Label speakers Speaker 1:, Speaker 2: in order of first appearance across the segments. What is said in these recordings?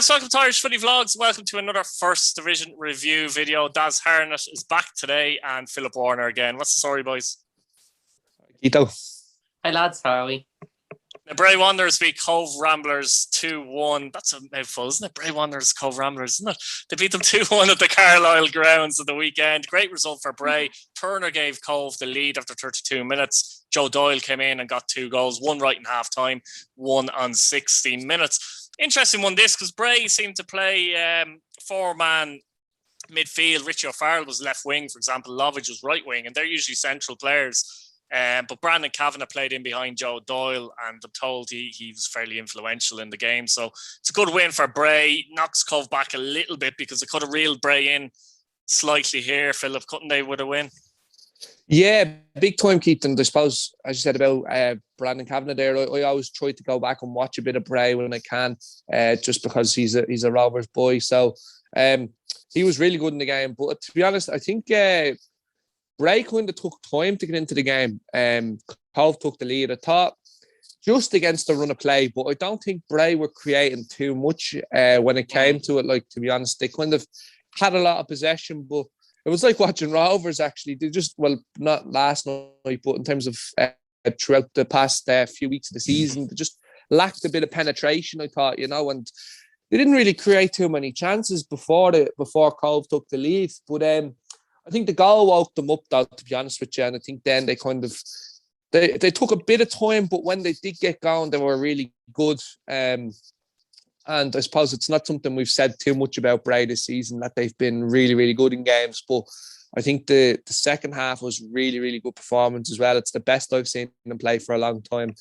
Speaker 1: guys, welcome to Irish Footy Vlogs. Welcome to another First Division review video. Daz Harnett is back today and Philip Warner again. What's the story, boys?
Speaker 2: Ito.
Speaker 3: Hi lads, how are we?
Speaker 1: The Bray Wanderers beat Cove Ramblers 2-1. That's a mouthful, isn't it? Bray Wanderers, Cove Ramblers, isn't it? They beat them 2-1 at the Carlisle grounds at the weekend. Great result for Bray. Turner gave Cove the lead after 32 minutes. Joe Doyle came in and got 2 goals, one right in half time, one on 16 minutes. Interesting one this, because Bray seemed to play 4-man midfield. Richie O'Farrell was left wing, for example. Lovage was right wing, and they're usually central players. But Brandon Kavanagh played in behind Joe Doyle, and I'm told he was fairly influential in the game. So it's a good win for Bray. Knocks Cove back a little bit because they could have reeled Bray in slightly here, Philip, couldn't they, with a win?
Speaker 2: Yeah, big time, Keith. And I suppose, as you said about Brandon Kavanagh there, I always try to go back and watch a bit of Bray when I can, just because he's a Rovers boy. So he was really good in the game. But to be honest, I think Bray kind of took time to get into the game. Cove took the lead. I thought just against the run of play, but I don't think Bray were creating too much when it came to it. Like, to be honest, they kind of had a lot of possession, but it was like watching Rovers, actually. They just, well, not last night, but in terms of throughout the past few weeks of the season, they just lacked a bit of penetration, I thought, and they didn't really create too many chances before Cove took the lead. But I think the goal woke them up, though, to be honest with you. And I think then they kind of, they took a bit of time, but when they did get going, they were really good. And I suppose it's not something we've said too much about Bray this season, that they've been really, really good in games. But I think the second half was really, really good performance as well. It's the best I've seen them play for a long time.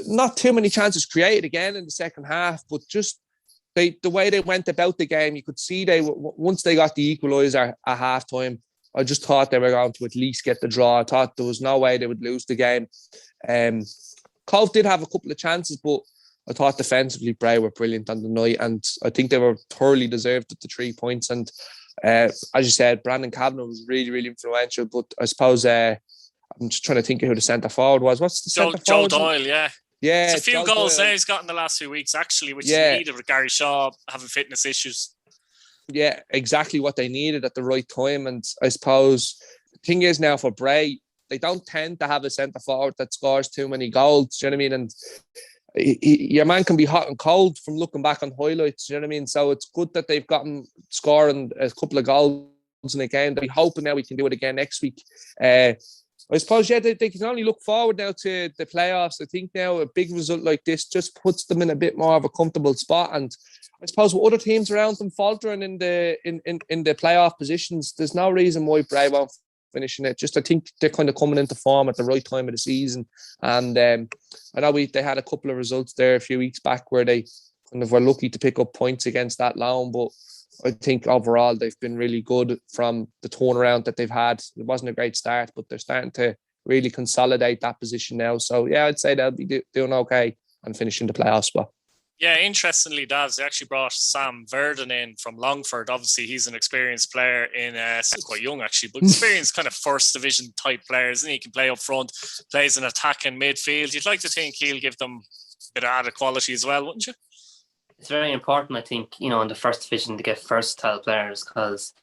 Speaker 2: Not too many chances created again in the second half, but just the way they went about the game, you could see once they got the equaliser at half time, I just thought they were going to at least get the draw. I thought there was no way they would lose the game. Cove did have a couple of chances, but I thought defensively Bray were brilliant on the night, and I think they were thoroughly deserved at the 3 points. And as you said, Brandon Kavanagh was really, really influential. But I suppose I'm just trying to think of who the centre forward was. What's the centre forward?
Speaker 1: Joe Doyle, yeah.
Speaker 2: Yeah,
Speaker 1: it's a few
Speaker 2: Joe
Speaker 1: goals
Speaker 2: Doyle.
Speaker 1: now he's got in the last few weeks, actually, which is needed with Gary Shaw having fitness issues.
Speaker 2: Yeah, exactly what they needed at the right time. And I suppose the thing is now for Bray, they don't tend to have a centre forward that scores too many goals. Do you know what I mean? And your man can be hot and cold from looking back on highlights. You know what I mean? So it's good that they've gotten scoring a couple of goals in a game. They're hoping now we can do it again next week. I suppose, yeah, they can only look forward now to the playoffs. I think now a big result like this just puts them in a bit more of a comfortable spot. And I suppose with other teams around them faltering in the playoff positions, there's no reason why Bray won't finishing it. Just I think they're kind of coming into form at the right time of the season. And I know they had a couple of results there a few weeks back where they kind of were lucky to pick up points against that Lown, but I think overall they've been really good from the turnaround that they've had. It wasn't a great start, but they're starting to really consolidate that position now. So yeah, I'd say they'll be doing okay and finishing the playoff spot. Yeah,
Speaker 1: interestingly, Daz, they actually brought Sam Verdon in from Longford. Obviously, he's an experienced player still quite young actually, but experienced kind of first division type player, isn't he? He can play up front, plays an attacking midfield. You'd like to think he'll give them a bit of added quality as well, wouldn't you?
Speaker 3: It's very important, I think, in the first division to get versatile players, because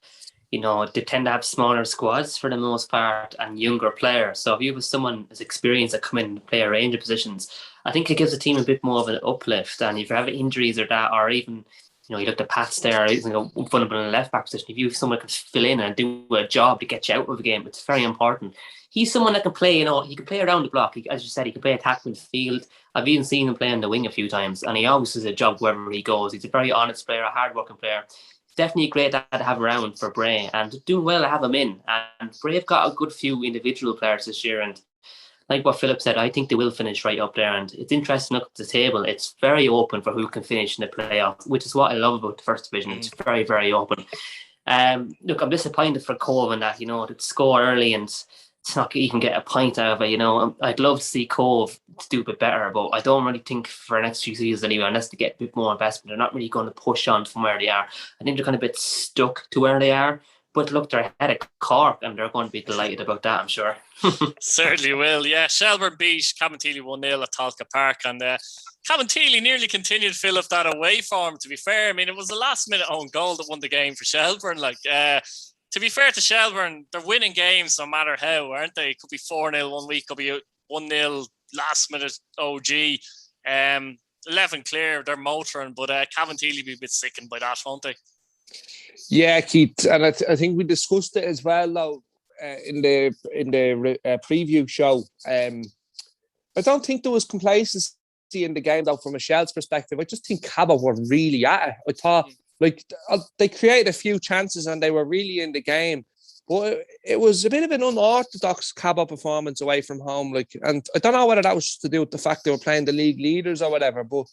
Speaker 3: they tend to have smaller squads for the most part and younger players. So if you have someone as experienced that come in and play a range of positions, I think it gives the team a bit more of an uplift. And if you have injuries or that, or even, you look at Pats there, vulnerable in the left back position, if you have someone that can fill in and do a job to get you out of a game, it's very important. He's someone that can play, he can play around the block. As you said, he can play attack midfield. I've even seen him play on the wing a few times, and he always does a job wherever he goes. He's a very honest player, a hard-working player. Definitely great to have around for Bray, and doing well to have him in. And Bray have got a good few individual players this year, and like what Philip said, I think they will finish right up there. And it's interesting to look at the table. It's very open for who can finish in the playoff, which is what I love about the first division. It's very, very open. Look, I'm disappointed for Cove in that, to score early and to not even get a point out of it. I'd love to see Cove do a bit better, but I don't really think for the next few seasons anyway, unless they get a bit more investment, they're not really going to push on from where they are. I think they're kind of a bit stuck to where they are. But look, they're ahead of Cork, and they're going to be delighted about that, I'm sure.
Speaker 1: Certainly will, yeah. Shelburne beat Cabinteely 1-0 at Talca Park, and Cabinteely nearly continued to fill up that away form, to be fair. I mean, it was a last-minute own goal that won the game for Shelburne. To be fair to Shelburne, they're winning games no matter how, aren't they? It could be 4-0 one week, could be 1-0 last-minute OG. 11 clear, they're motoring, but Cabinteely will be a bit sickened by that, won't they?
Speaker 2: Yeah, Keith, and I think we discussed it as well, though, in the preview show. I don't think there was complacency in the game, though, from a Shels perspective. I just think Cabba were really at it. I thought, they created a few chances and they were really in the game. But it was a bit of an unorthodox Cabba performance away from home. And I don't know whether that was just to do with the fact they were playing the league leaders or whatever, but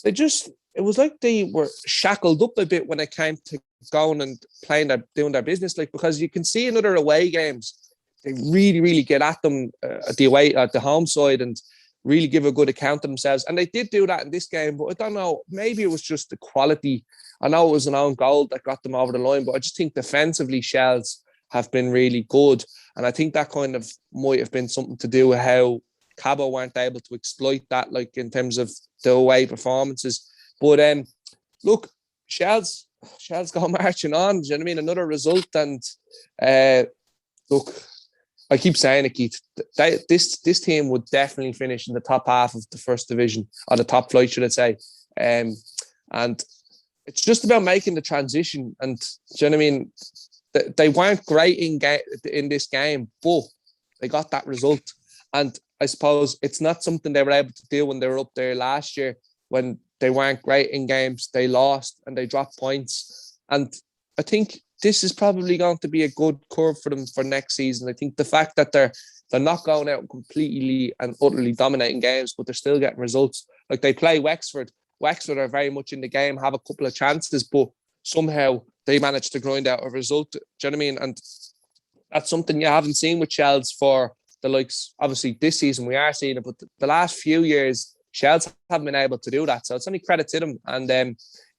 Speaker 2: it was like they were shackled up a bit when it came to going and playing doing their business. Because you can see in other away games, they really, really get at them at the home side and really give a good account of themselves. And they did do that in this game, but I don't know, maybe it was just the quality. I know it was an own goal that got them over the line, but I just think defensively Shels have been really good. And I think that kind of might have been something to do with how Cabo weren't able to exploit that, in terms of the away performances. But look, Shels go marching on. Do you know what I mean? Another result, and look, I keep saying it, Keith. This team would definitely finish in the top half of the first division, or the top flight, should I say? And it's just about making the transition. And do you know what I mean? They weren't great in this game, but they got that result. And I suppose it's not something they were able to do when they were up there last year, when they weren't great in games. They lost and they dropped points. And I think this is probably going to be a good curve for them for next season. I think the fact that they're not going out completely and utterly dominating games, but they're still getting results. Like, they play Wexford. Wexford are very much in the game, have a couple of chances, but somehow they managed to grind out a result. Do you know what I mean? And that's something you haven't seen with Shels for the likes. Obviously, this season we are seeing it, but the last few years, Shels haven't been able to do that. So it's only credit to them. And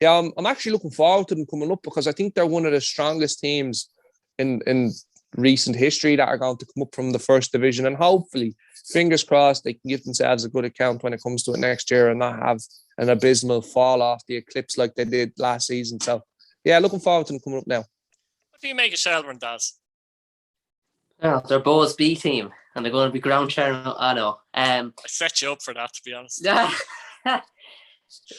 Speaker 2: I'm actually looking forward to them coming up, because I think they're one of the strongest teams in recent history that are going to come up from the first division. And hopefully, fingers crossed, they can give themselves a good account when it comes to it next year and not have an abysmal fall off the eclipse like they did last season. So, yeah, looking forward to them coming up now.
Speaker 1: What do you make of Shelburne, Daz?
Speaker 3: Well, they're Bo's B team, and they're going to be ground sharing. I know.
Speaker 1: I set you up for that, to be honest.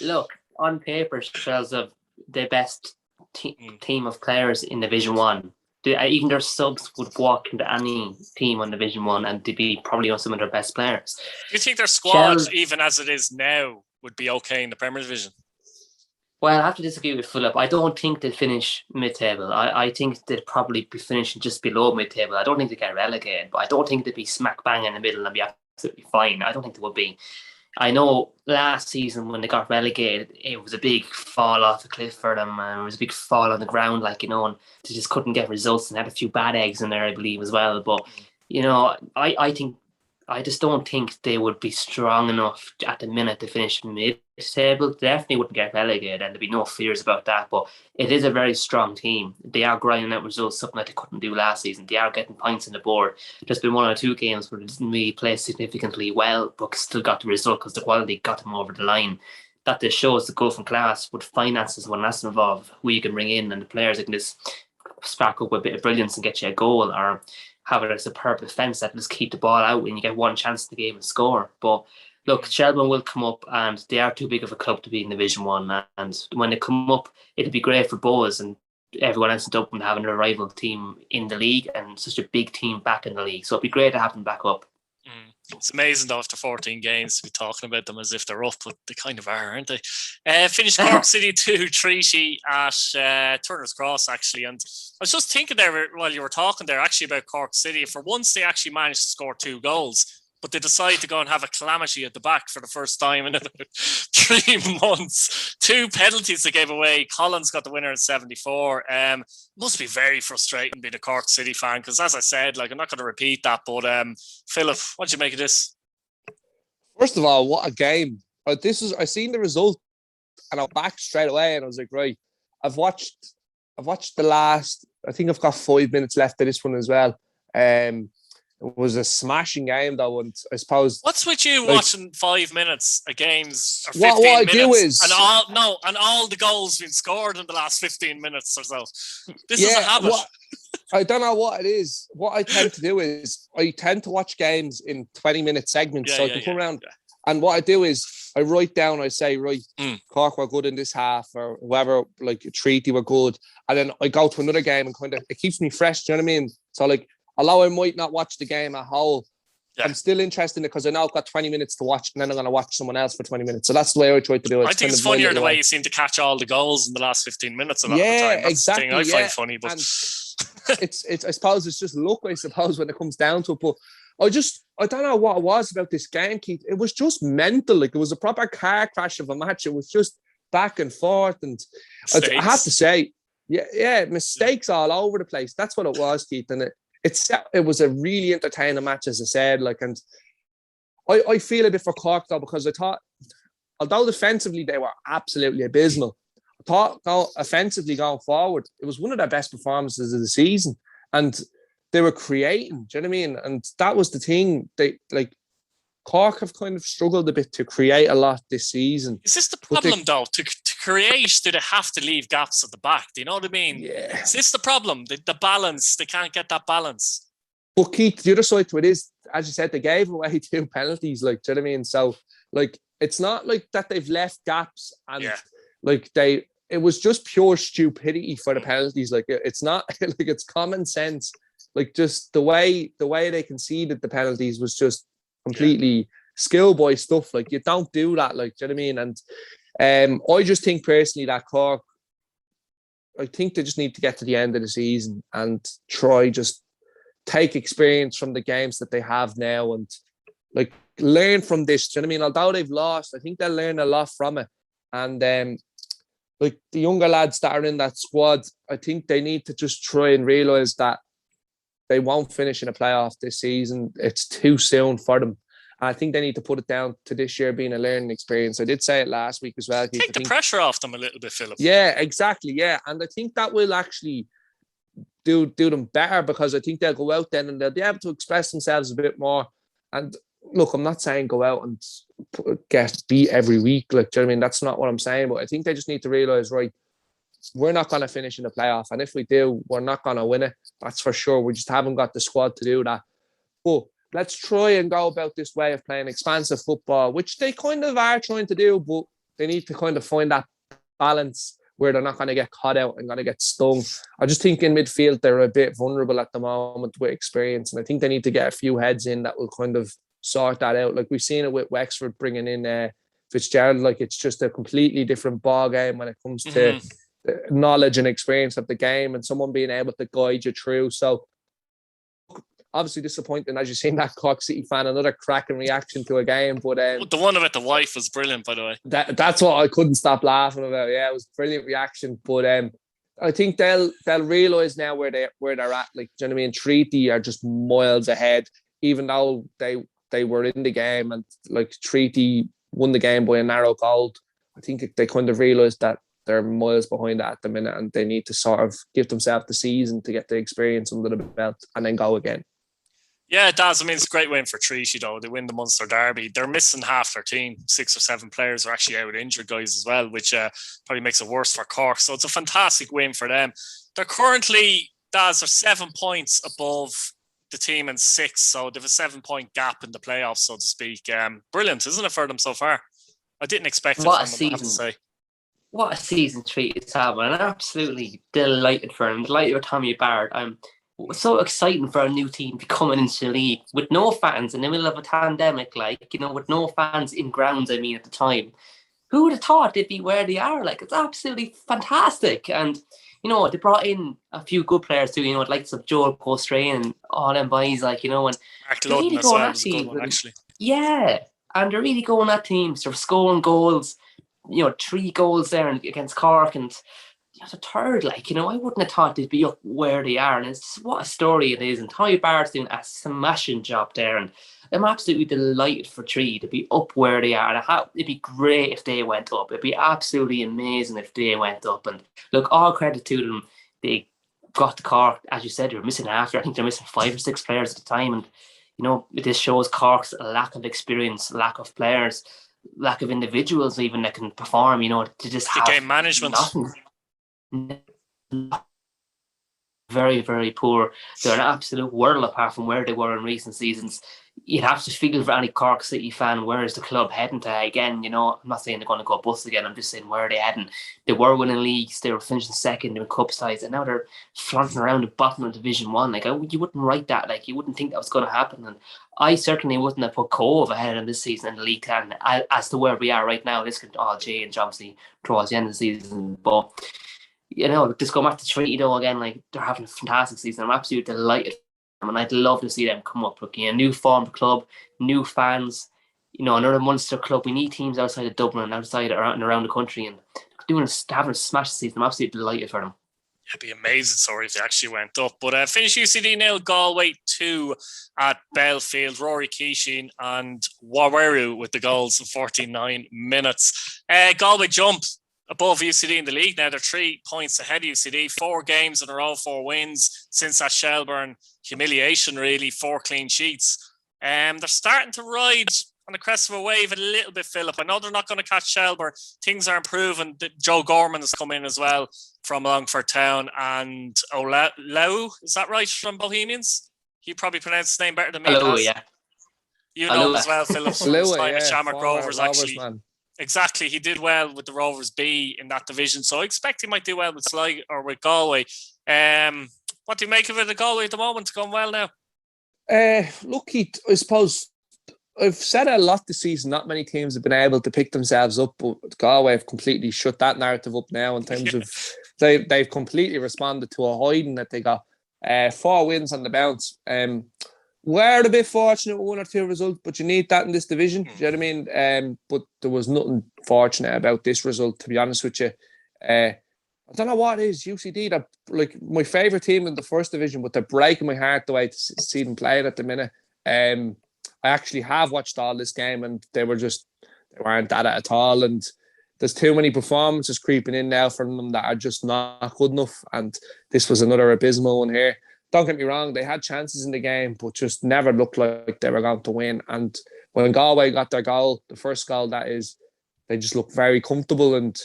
Speaker 3: Look, on paper, Shels have the best team of players in Division 1. Even their subs would walk into any team on Division 1 and they'd be probably on some of their best players.
Speaker 1: Do you think their squad, even as it is now, would be okay in the Premier Division?
Speaker 3: Well, I have to disagree with Philip. I don't think they'll finish mid-table. I think they'll probably be finishing just below mid-table. I don't think they get relegated, but I don't think they'd be smack bang in the middle and be absolutely fine. I don't think they would be. I know last season when they got relegated, it was a big fall off a cliff for them, and it was a big fall on the ground, and they just couldn't get results and had a few bad eggs in there, I believe, as well. But, I just don't think they would be strong enough at the minute to finish mid-table. They definitely wouldn't get relegated, and there'd be no fears about that. But it is a very strong team. They are grinding out results, something that they couldn't do last season. They are getting points on the board. There's been 1 or 2 games where they didn't really play significantly well, but still got the result because the quality got them over the line. That just shows the go from class with finances when that's involved, who you can bring in, and the players that can just spark up a bit of brilliance and get you a goal, or have it as a superb defence that just keep the ball out and you get one chance in the game and score. But look, Shelburne will come up, and they are too big of a club to be in Division 1. And when they come up, it'll be great for Bows and everyone else in Dublin having a rival team in the league and such a big team back in the league. So it'd be great to have them back up.
Speaker 1: It's amazing though, after 14 games to be talking about them as if they're up, but they kind of are, aren't they? Finished Cork City 2 Treaty at Turner's Cross, actually. And I was just thinking there while you were talking there actually about Cork City. For once, they actually managed to score 2 goals, but they decided to go and have a calamity at the back for the first time in about 3 months. 2 penalties they gave away. Collins got the winner in 74. Must be very frustrating being a Cork City fan, because as I said, I'm not going to repeat that, but Philip, what do you make of this?
Speaker 2: First of all, what a game. I seen the result and I'm back straight away, and I was like, right, I've watched I've watched the last. I think I've got 5 minutes left of this one as well. It was a smashing game though, and I suppose.
Speaker 1: What's with you watching 5 minutes of games or 15
Speaker 2: what I
Speaker 1: minutes?
Speaker 2: do is
Speaker 1: and all the goals been scored in the last 15 minutes or so. This is a habit.
Speaker 2: I don't know what it is. What I tend to do is I tend to watch games in 20-minute segments, so I can come around. And what I do is I write down. I say, right, Cork were good in this half, or whoever, like Treaty were good, and then I go to another game and kind of it keeps me fresh. Do you know what I mean? So like. Although I might not watch the game at whole, I'm still interested in it because I know I've got 20 minutes to watch, and then I'm going to watch someone else for 20 minutes. So that's the way I try to do it.
Speaker 1: I think it's funnier the way you seem to catch all the goals in the last 15 minutes a lot of the time. That's
Speaker 2: exactly.
Speaker 1: The thing I find funny, but
Speaker 2: it's I suppose it's just luck, I suppose, when it comes down to it. But I don't know what it was about this game, Keith. It was just mental. Like it was a proper car crash of a match. It was just back and forth, and I have to say, mistakes all over the place. That's what it was, Keith, and it was a really entertaining match, as I said. Like, and I feel a bit for Cork though, because I thought, although defensively they were absolutely abysmal, I thought offensively going forward, it was one of their best performances of the season, and they were creating. Do you know what I mean? And that was the thing. They like Cork have kind of struggled a bit to create a lot this season.
Speaker 1: Is this the problem though? To create, do they have to leave gaps at the back? Do you know what I mean?
Speaker 2: Yeah.
Speaker 1: Is this the problem? The balance, they can't get that balance.
Speaker 2: But Keith, the other side to it is, as you said, they gave away 2 penalties. Like, do you know what I mean? So, like, it's not like that they've left gaps and like it was just pure stupidity for the penalties. Like, it's not like it's common sense. Like, just the way they conceded the penalties was just completely schoolboy stuff. Like, you don't do that. Like, do you know what I mean? And I just think personally that Cork, I think they just need to get to the end of the season and try just take experience from the games that they have now and like learn from this. Do you know what I mean? Although they've lost, I think they'll learn a lot from it. And like the younger lads that are in that squad, I think they need to just try and realise that they won't finish in a playoff this season. It's too soon for them. I think they need to put it down to this year being a learning experience. I did say it last week as well.
Speaker 1: Take the pressure off them a little bit, Philip.
Speaker 2: Yeah, exactly. Yeah. And I think that will actually do them better, because I think they'll go out then and they'll be able to express themselves a bit more. And look, I'm not saying go out and get beat every week. Like, do you know what I mean? That's not what I'm saying. But I think they just need to realise, right, we're not going to finish in the playoff. And if we do, we're not going to win it. That's for sure. We just haven't got the squad to do that. But let's try and go about this way of playing expansive football, which they kind of are trying to do, but they need to kind of find that balance where they're not going to get caught out and going to get stung. I just think in midfield, they're a bit vulnerable at the moment with experience. And I think they need to get a few heads in that will kind of sort that out. Like we've seen it with Wexford bringing in Fitzgerald. Like it's just a completely different ball game when it comes to knowledge and experience of the game and someone being able to guide you through. So obviously disappointing, as you've seen that Cork City fan, another cracking reaction to a game. But
Speaker 1: the one about the wife was brilliant, by the way.
Speaker 2: That's what I couldn't stop laughing about. Yeah, it was a brilliant reaction. But I think they'll realise now where they're at. Like, do you know what I mean? Treaty are just miles ahead, even though they were in the game and like Treaty won the game by a narrow goal. I think they kind of realised that they're miles behind that at the minute, and they need to sort of give themselves the season to get the experience under the belt and then go again.
Speaker 1: Yeah, it does. I mean, it's a great win for Treaty, though. They win the Munster Derby. They're missing half their team. 6 or 7 players are actually out with injured guys as well, which probably makes it worse for Cork. So it's a fantastic win for them. They're currently, they're 7 points above the team in 6. So they have a 7-point gap in the playoffs, so to speak. Brilliant, isn't it, for them so far? I didn't expect it from them, I have to say.
Speaker 3: What a season Treaty to have. I'm absolutely delighted for him. Delighted with Tommy Barrett. I'm so exciting for a new team to come into the league with no fans in the middle of a pandemic, like, you know, with no fans in grounds, I mean, at the time. Who would have thought they'd be where they are? Like, it's absolutely fantastic. And, you know, they brought in a few good players too, you know, likes of Joel Costray and all them boys, like, you know, and
Speaker 1: Mark Ludden as well was a good one, actually.
Speaker 3: Yeah, and they're really going at teams. They're scoring goals, you know, 3 goals there against Cork, and the third, like, you know, I wouldn't have thought they'd be up where they are. And it's what a story it is. And Tommy Barrett's doing a smashing job there. And I'm absolutely delighted for Treaty to be up where they are. It'd be great if they went up. It'd be absolutely amazing if they went up. And look, all credit to them. they got to Cork, as you said, they were missing after. I think they're missing 5 or 6 players at the time, and this shows Cork's lack of experience, lack of players, lack of individuals even that can perform. To just have
Speaker 1: game management.
Speaker 3: Nothing. Very, very poor. They're an absolute world apart from where they were in recent seasons. You'd have to feel for any Cork City fan, where is the club heading to again? I'm not saying they're going to go bust again. I'm just saying, where are they heading? They were winning leagues. They were finishing second in cup sides, and now they're flaunting around the bottom of Division 1. You wouldn't write that. You wouldn't think that was going to happen. And I certainly wouldn't have put Cove ahead in this season in the league. And as to where we are right now, this could all change, obviously, towards the end of the season. But just go back to Treaty though again, they're having a fantastic season. I'm absolutely delighted for them, and I'd love to see them come up. New formed club, new fans, another Munster club. We need teams outside of Dublin and outside and around the country, and having a smash season. I'm absolutely delighted for them.
Speaker 1: It'd be amazing, sorry, if they actually went up. But finish UCD 0, Galway 2 at Belfield. Rory Keeshin and Waweru with the goals in 49 minutes. Galway jump above UCD in the league now. They're 3 points ahead of UCD. 4 games in a row, 4 wins since that Shelburne humiliation, really. 4 clean sheets. They're starting to ride on the crest of a wave a little bit, Philip. I know they're not going to catch Shelburne. Things are improving. Joe Gorman has come in as well from Longford Town. And Lau, is that right, from Bohemians? You probably pronounce his name better than me.
Speaker 3: Hello, yeah.
Speaker 1: You know him as well, Philip. From his time at Shamrock Rovers, actually.
Speaker 2: Man.
Speaker 1: Exactly, he did well with the Rovers B in that division, so I expect he might do well with Sligo or with Galway. What do you make of it at Galway at the moment? It's going well now.
Speaker 2: Look, I suppose I've said a lot this season. Not many teams have been able to pick themselves up, but Galway have completely shut that narrative up now in terms of they've completely responded to a hiding that they got. 4 wins on the bounce. We're a bit fortunate with 1 or 2 results, but you need that in this division. Do you know what I mean? But there was nothing fortunate about this result, to be honest with you. I don't know what it is. UCD, they're my favourite team in the first division, but they're breaking my heart the way to see them playing at the minute. I actually have watched all this game, and they weren't that at all. And there's too many performances creeping in now from them that are just not good enough. And this was another abysmal one here. Don't get me wrong, they had chances in the game, but just never looked like they were going to win. And when Galway got their goal, the first goal that is, they just looked very comfortable, and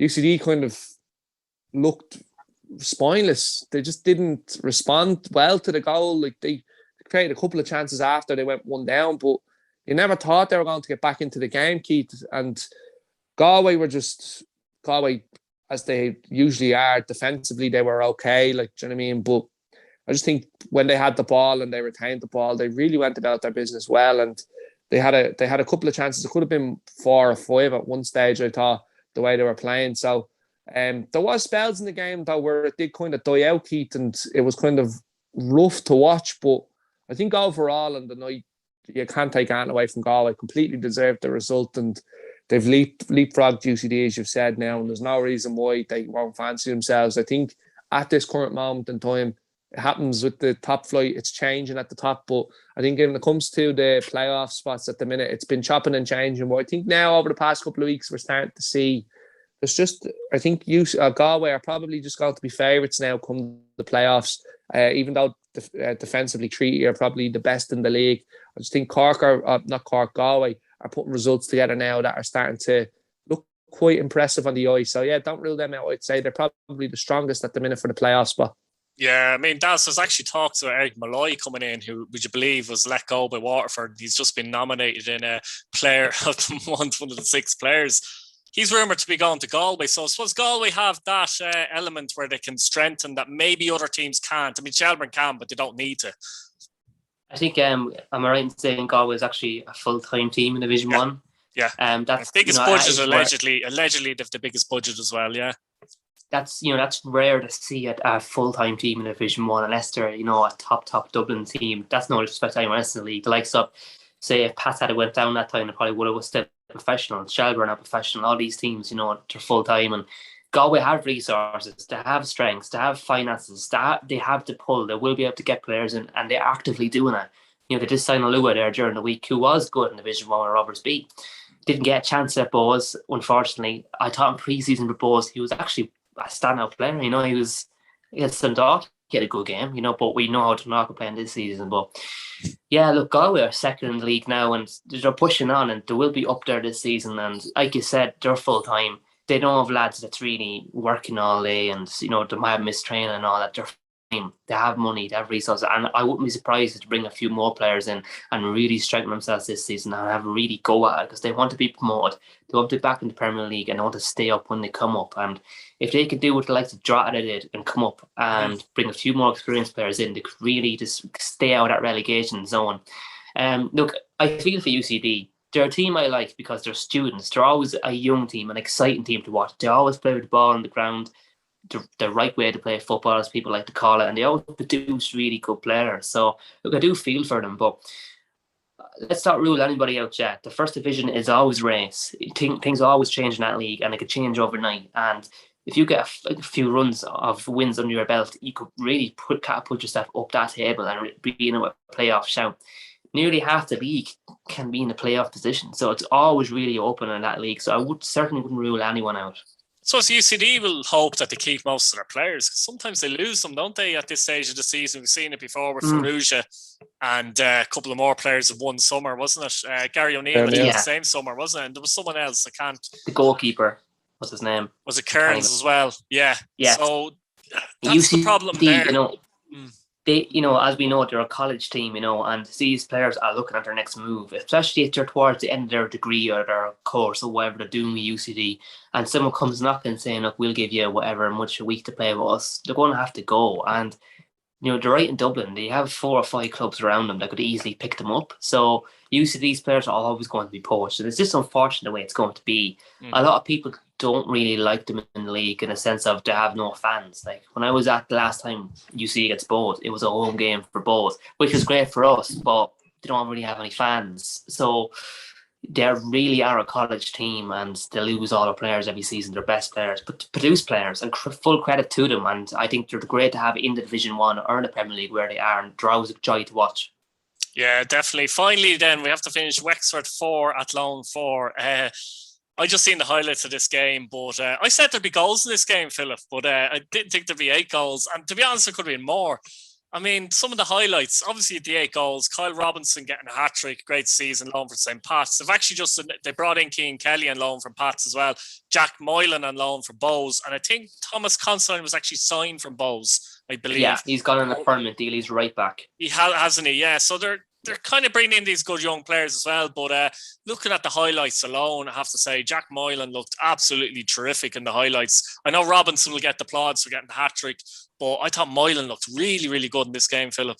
Speaker 2: UCD kind of looked spineless. They just didn't respond well to the goal. They created a couple of chances after they went 1 down, but you never thought they were going to get back into the game, Keith. And Galway, as they usually are, defensively, they were okay, do you know what I mean? But I just think when they had the ball and they retained the ball, they really went about their business well, and they had a couple of chances. It could have been 4 or 5 at one stage, I thought, the way they were playing. So there was spells in the game though where it did kind of die out, Keith, and it was kind of rough to watch. But I think overall on the night, you can't take anything away from Galway. Completely deserved the result, and they've leapfrogged UCD, as you've said now, and there's no reason why they won't fancy themselves. I think at this current moment in time, it happens with the top flight, it's changing at the top, but I think when it comes to the playoff spots at the minute, it's been chopping and changing. But I think now over the past couple of weeks, we're starting to see I think Galway are probably just going to be favourites now come the playoffs, even though defensively Treaty are probably the best in the league. I just think Galway are putting results together now that are starting to look quite impressive on the eye. So yeah, don't rule them out. I'd say they're probably the strongest at the minute for the playoff spot.
Speaker 1: Yeah, I mean, there's actually talks about Eric Malloy coming in, who, would you believe, was let go by Waterford. He's just been nominated in a Player of the Month, one of the 6 players. He's rumoured to be going to Galway. So I suppose Galway have that element where they can strengthen that maybe other teams can't. I mean, Shelburne can, but they don't need to.
Speaker 3: I think, am I right in saying Galway is actually a full-time team in Division 1?
Speaker 1: Yeah.
Speaker 3: That's
Speaker 1: the biggest budget, allegedly they've the biggest budget as well, yeah.
Speaker 3: That's rare to see a full-time team in Division 1 unless they're a top Dublin team. That's no disrespect to anyone else in the league. The likes of, say, if Pat had went down that time, they probably would have still professional. Shelburne are professional. All these teams, they're full-time, and Galway have resources, they have strengths, they have finances, they have the pull. They will be able to get players in, and they're actively doing it. They just signed Lua there during the week, who was good in Division 1 with Roberts B. Didn't get a chance at Bowes, unfortunately. I thought in pre-season with Bowes, he was actually a standout player. He was against Dundalk, he had a good game, but we know how Dundalk are playing this season. But yeah, look, Galway are second in the league now, and they're pushing on, and they will be up there this season. And like you said, they're full time. They don't have lads that's really working all day, and they might have missed training and all that. They're fine. They have money, they have resources, and I wouldn't be surprised to bring a few more players in and really strengthen themselves this season and have a really go at it, because they want to be promoted. They want to be back in the Premier League, and they want to stay up when they come up. And if they could do what the likes of Drogheda did and come up and bring a few more experienced players in, they could really just stay out of that relegation zone. Look, I feel for UCD. They're a team I like because they're students. They're always a young team, an exciting team to watch. They always play with the ball on the ground, the right way to play football, as people like to call it, and they always produce really good players. So, look, I do feel for them, but let's not rule anybody out yet. The first division is always race. Things always change in that league, and it could change overnight. And if you get a few runs of wins under your belt, you could really catapult yourself up that table and be in a playoff shout. Nearly half the league can be in a playoff position, so it's always really open in that league. So I certainly wouldn't rule anyone out.
Speaker 1: So UCD will hope that they keep most of their players, because sometimes they lose them, don't they, at this stage of the season? We've seen it before with Ferrugia, and a couple of more players of one summer, wasn't it? Gary O'Neill had the same summer, wasn't it? And there was someone else,
Speaker 3: the goalkeeper, what's his name?
Speaker 1: Was it Kearns as well? Yeah. So that's the problem there.
Speaker 3: They, as we know, they're a college team, and these players are looking at their next move, especially if they're towards the end of their degree or their course or whatever they're doing with UCD, and someone comes knocking saying, look, we'll give you whatever much a week to play with us. They're going to have to go. And, they're right in Dublin. They have 4 or 5 clubs around them that could easily pick them up. So UCD's players are always going to be poached. And it's just unfortunate the way it's going to be. A lot of people don't really like them in the league in a sense of they have no fans. Like when I was at the last time UCD against Both, it was a home game for Both, which was great for us, but they don't really have any fans. So they really are a college team, and they lose all their players every season, their best players, but produce players, and full credit to them. And I think they're great to have in the Division 1 or in the Premier League where they are, and they're always a joy to watch.
Speaker 1: Yeah, definitely. Finally, then, we have to finish Wexford 4 at Lone 4. I just seen the highlights of this game, but I said there'd be goals in this game, Philip, but I didn't think there'd be 8 goals. And to be honest, there could have been more. I mean, some of the highlights, obviously the 8 goals, Kyle Robinson getting a hat-trick, great season, loan for St. Pat's. They've actually they brought in Cian Kelly on loan from Pat's as well, Jack Moylan on loan for Bows, and I think Thomas Considine was actually signed from Bows, I believe.
Speaker 3: Yeah, he's gone on a permanent deal, he's right back.
Speaker 1: He hasn't he? Yeah, so they're kind of bringing in these good young players as well. But looking at the highlights alone, I have to say, Jack Moylan looked absolutely terrific in the highlights. I know Robinson will get the plaudits for getting the hat-trick, but I thought Moylan looked really, really good in this game, Philip.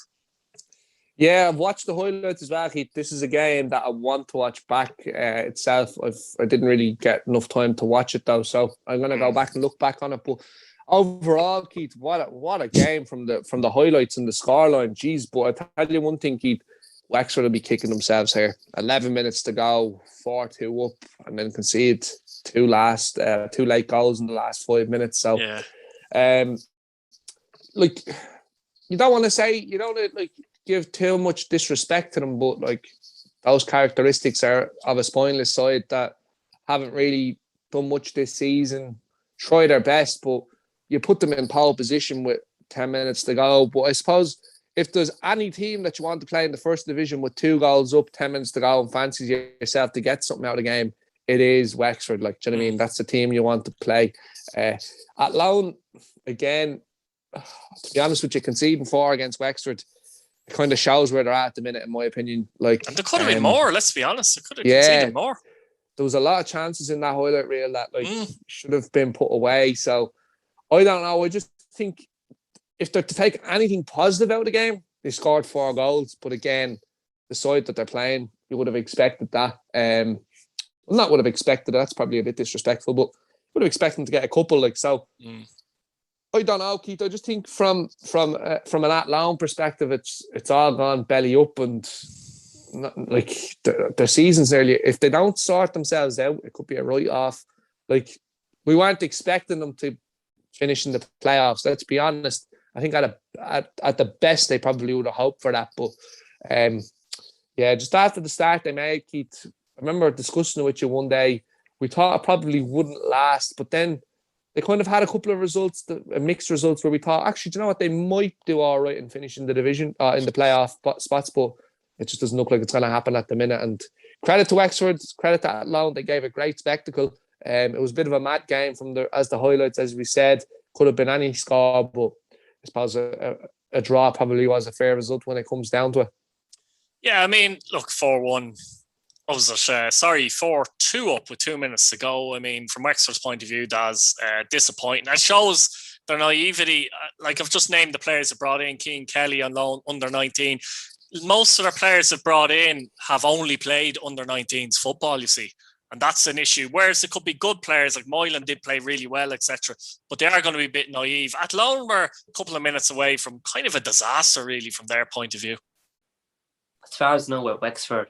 Speaker 2: Yeah, I've watched the highlights as well, Keith. This is a game that I want to watch back itself. I didn't really get enough time to watch it, though, so I'm going to go back and look back on it. But overall, Keith, what a game from the highlights and the scoreline. Jeez, but I tell you one thing, Keith, Wexford will be kicking themselves here. 11 minutes to go, 4-2 up, and then concede 2 late goals in the last 5 minutes. So, like, you don't want to give too much disrespect to them, but like those characteristics are of a spineless side that haven't really done much this season. Try their best, but you put them in pole position with 10 minutes to go. But I suppose if there's any team that you want to play in the first division with 2 goals up, 10 minutes to go, and fancies yourself to get something out of the game, it is Wexford. Like, do you know what I mean? That's the team you want to play. At Lone, again, to be honest with you, conceding 4 against Wexford, it kind of shows where they're at the minute, in my opinion. Like,
Speaker 1: and there could have been more, let's be honest. There could have conceded more.
Speaker 2: There was a lot of chances in that highlight reel that should have been put away. So I don't know. I just think if they're to take anything positive out of the game, they scored 4 goals. But again, the side that they're playing, you would have expected that. Not would have expected it. That's probably a bit disrespectful, but would have expected them to get a couple. Like, so. I don't know, Keith. I just think from an Athlone perspective, it's all gone belly up, and like their season's nearly. If they don't sort themselves out, it could be a write-off. Like, we weren't expecting them to finish in the playoffs. Let's be honest. I think at the best they probably would have hoped for that. But just after the start they made, Keith, I remember discussing it with you one day. We thought it probably wouldn't last, but then they kind of had a couple of results, mixed results, where we thought, actually, do you know what, they might do all right in finishing the division, in the playoff spots, but it just doesn't look like it's going to happen at the minute. And credit to Wexford, credit to Athlone, they gave a great spectacle. It was a bit of a mad game as the highlights, as we said, could have been any score, but I suppose a draw probably was a fair result when it comes down to it.
Speaker 1: Yeah, I mean, look, 4-1. What was it? 4-2 up with 2 minutes to go. I mean, from Wexford's point of view, that's disappointing. It shows their naivety. Like, I've just named the players that brought in. Cian Kelly on loan, under 19. Most of their players that brought in have only played under 19s football, you see. And that's an issue. Whereas it could be good players, like Moylan did play really well, etc. But they are going to be a bit naive. Athlone were a couple of minutes away from kind of a disaster, really, from their point of view.
Speaker 3: As far as I know with Wexford,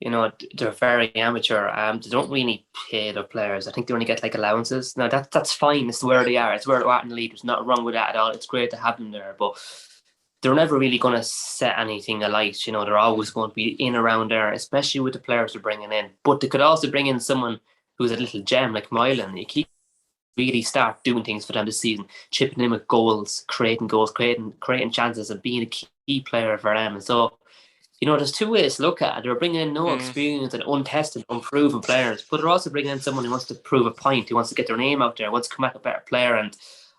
Speaker 3: they're very amateur. They don't really pay their players. I think they only get like allowances. Now that's fine. It's where they are. It's where they're at in the league. There's nothing wrong with that at all. It's great to have them there, but they're never really going to set anything alight. They're always going to be in around there, especially with the players they're bringing in. But they could also bring in someone who's a little gem like Moylan. You keep really start doing things for them this season, chipping in with goals, creating chances, and being a key player for them. And so, there's two ways to look at it. They're bringing in no experience and untested, unproven players, but they're also bringing in someone who wants to prove a point, who wants to get their name out there, wants to come back a better player. And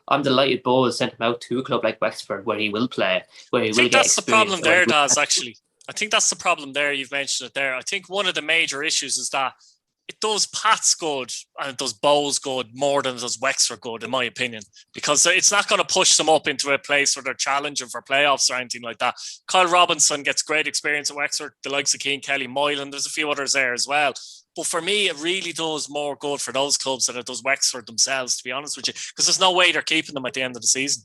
Speaker 3: I'm delighted Bowes sent him out to a club like Wexford where he will play, where he will get experience. I think that's the problem there, Daz, actually. I think that's the problem there. You've mentioned it there. I think one of the major issues is that it does Pats good and it does Bowes good more than it does Wexford good, in my opinion, because it's not going to push them up into a place where they're challenging for playoffs or anything like that. Kyle Robinson gets great experience at Wexford, the likes of Cian Kelly, Moylan, there's a few others there as well. But for me, it really does more good for those clubs than it does Wexford themselves, to be honest with you, because there's no way they're keeping them at the end of the season.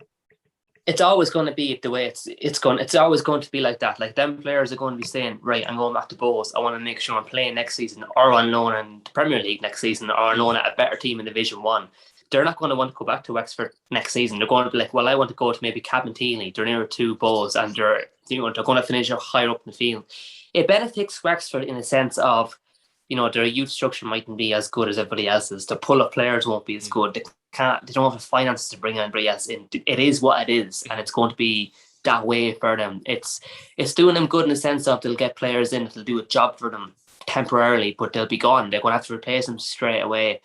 Speaker 3: It's always going to be the way it's always going to be like that. Like, them players are going to be saying, right, I'm going back to Bowes. I want to make sure I'm playing next season, or on loan in the Premier League next season, or on loan at a better team in Division 1. They're not going to want to go back to Wexford next season. They're going to be like, well, I want to go to maybe Cabinteely. They're nearer to Bowes, and they're going to finish up higher up in the field. It benefits Wexford in a sense of, their youth structure mightn't be as good as everybody else's. The pull of players won't be as good. They don't have the finances to bring anybody else in. It is what it is, and it's going to be that way for them. It's doing them good in the sense of they'll get players in that'll do a job for them temporarily, but they'll be gone. They're going to have to replace them straight away.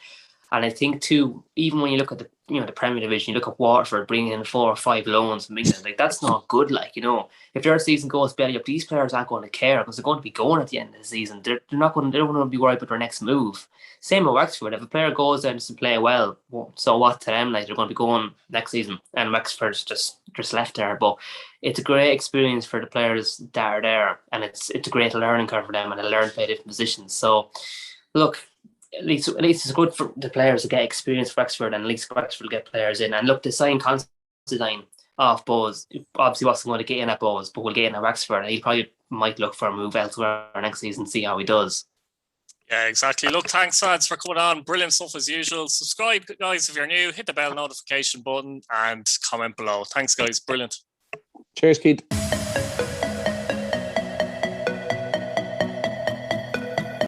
Speaker 3: And I think too, even when you look at the Premier Division, you look at Waterford bringing in 4 or 5 loans from England, like, that's not good. Like, if their season goes belly up, these players aren't going to care because they're going to be going at the end of the season. They don't want to be worried about their next move. Same with Wexford. If a player goes there and doesn't play well, so what to them? Like, they're going to be going next season, and Wexford's just left there. But it's a great experience for the players that are there, and it's a great learning curve for them, and they learn to play different positions. So, look, at least it's good for the players to get experience for Wexford, and at least Wexford will get players in. And look, the sign Constantine off Bowes obviously wasn't going to get in at Bowes, but we'll get in at Wexford, and he probably might look for a move elsewhere next season, see how he does.
Speaker 1: Yeah, exactly. Look, thanks, lads, for coming on. Brilliant stuff as usual. Subscribe, guys, if you're new. Hit the bell notification button and comment below. Thanks, guys. Brilliant.
Speaker 2: Cheers, Keith.